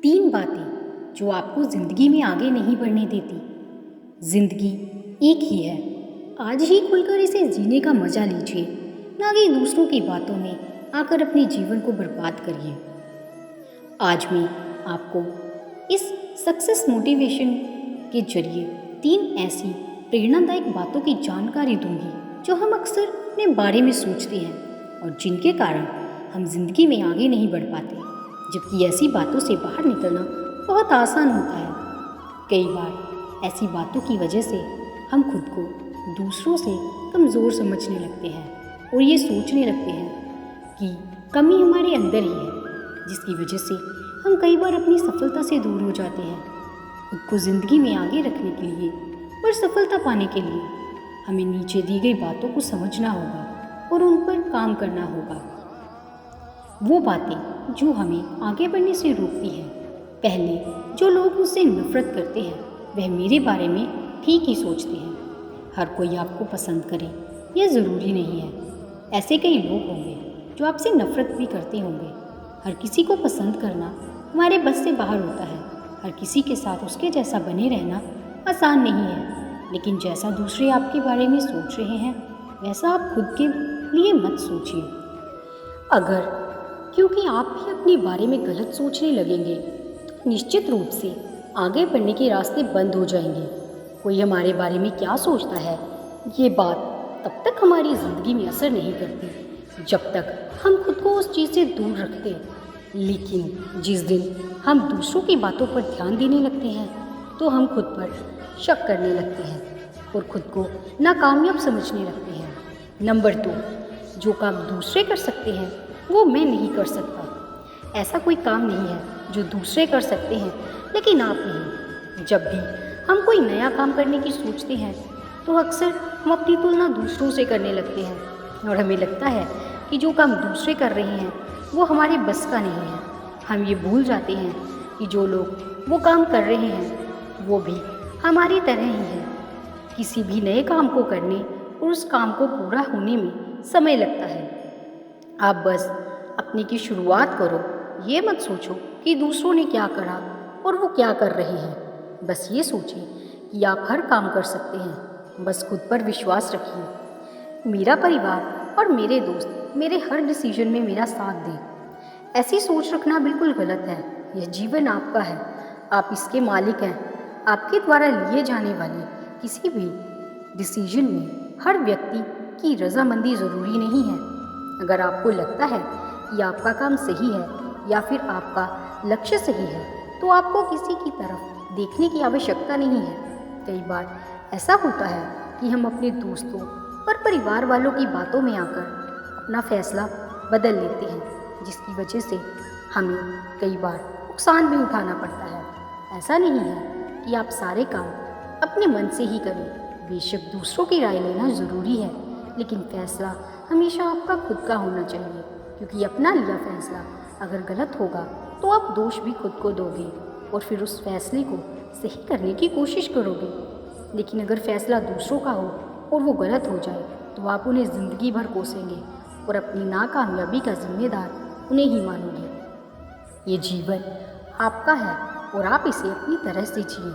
तीन बातें जो आपको ज़िंदगी में आगे नहीं बढ़ने देती। ज़िंदगी एक ही है, आज ही खुलकर इसे जीने का मज़ा लीजिए, ना कि दूसरों की बातों में आकर अपने जीवन को बर्बाद करिए। आज मैं आपको इस सक्सेस मोटिवेशन के जरिए तीन ऐसी प्रेरणादायक बातों की जानकारी दूंगी जो हम अक्सर अपने बारे में सोचते हैं और जिनके कारण हम जिंदगी में आगे नहीं बढ़ पाते, जबकि ऐसी बातों से बाहर निकलना बहुत आसान होता है। कई बार ऐसी बातों की वजह से हम खुद को दूसरों से कमज़ोर समझने लगते हैं और ये सोचने लगते हैं कि कमी हमारे अंदर ही है, जिसकी वजह से हम कई बार अपनी सफलता से दूर हो जाते हैं। खुद को ज़िंदगी में आगे रखने के लिए और सफलता पाने के लिए हमें नीचे दी गई बातों को समझना होगा और उन पर काम करना होगा। वो बातें जो हमें आगे बढ़ने से रोकती हैं। पहले, जो लोग मुझसे नफरत करते हैं वह मेरे बारे में ठीक ही सोचते हैं। हर कोई आपको पसंद करे यह ज़रूरी नहीं है। ऐसे कई लोग होंगे जो आपसे नफरत भी करते होंगे। हर किसी को पसंद करना हमारे बस से बाहर होता है। हर किसी के साथ उसके जैसा बने रहना आसान नहीं है, लेकिन जैसा दूसरे आपके बारे में सोच रहे हैं वैसा आप खुद के लिए मत सोचिए। अगर क्योंकि आप भी अपने बारे में गलत सोचने लगेंगे तो निश्चित रूप से आगे बढ़ने के रास्ते बंद हो जाएंगे। कोई हमारे बारे में क्या सोचता है, ये बात तब तक हमारी ज़िंदगी में असर नहीं करती जब तक हम खुद को उस चीज़ से दूर रखते हैं। लेकिन जिस दिन हम दूसरों की बातों पर ध्यान देने लगते हैं तो हम खुद पर शक करने लगते हैं और खुद को नाकामयाब समझने लगते हैं। नंबर 2, जो काम दूसरे कर सकते हैं वो मैं नहीं कर सकता। ऐसा कोई काम नहीं है जो दूसरे कर सकते हैं लेकिन आप नहीं। जब भी हम कोई नया काम करने की सोचते हैं तो अक्सर हम अपनी तुलना दूसरों से करने लगते हैं और हमें लगता है कि जो काम दूसरे कर रहे हैं वो हमारे बस का नहीं है। हम ये भूल जाते हैं कि जो लोग वो काम कर रहे हैं वो भी हमारी तरह ही है। किसी भी नए काम को करने और उस काम को पूरा होने में समय लगता है। आप बस अपने की शुरुआत करो, ये मत सोचो कि दूसरों ने क्या करा और वो क्या कर रहे हैं। बस ये सोचें कि आप हर काम कर सकते हैं। बस खुद पर विश्वास रखिए। मेरा परिवार और मेरे दोस्त मेरे हर डिसीजन में मेरा साथ दें। ऐसी सोच रखना बिल्कुल गलत है। यह जीवन आपका है, आप इसके मालिक हैं। आपके द्वारा लिए जाने वाले किसी भी डिसीजन में हर व्यक्ति की रजामंदी ज़रूरी नहीं है। अगर आपको लगता है कि आपका काम सही है या फिर आपका लक्ष्य सही है तो आपको किसी की तरफ देखने की आवश्यकता नहीं है। कई बार ऐसा होता है कि हम अपने दोस्तों और परिवार वालों की बातों में आकर अपना फैसला बदल लेते हैं, जिसकी वजह से हमें कई बार नुकसान भी उठाना पड़ता है। ऐसा नहीं है कि आप सारे काम अपने मन से ही करें। बेशक दूसरों की राय लेना ज़रूरी है, लेकिन फैसला हमेशा आपका खुद का होना चाहिए, क्योंकि अपना लिया फैसला अगर गलत होगा तो आप दोष भी खुद को दोगे और फिर उस फैसले को सही करने की कोशिश करोगे। लेकिन अगर फैसला दूसरों का हो और वो गलत हो जाए तो आप उन्हें ज़िंदगी भर कोसेंगे और अपनी नाकामयाबी का जिम्मेदार उन्हें ही मानोगे। ये जीवन आपका है और आप इसे अपनी तरह से जिए।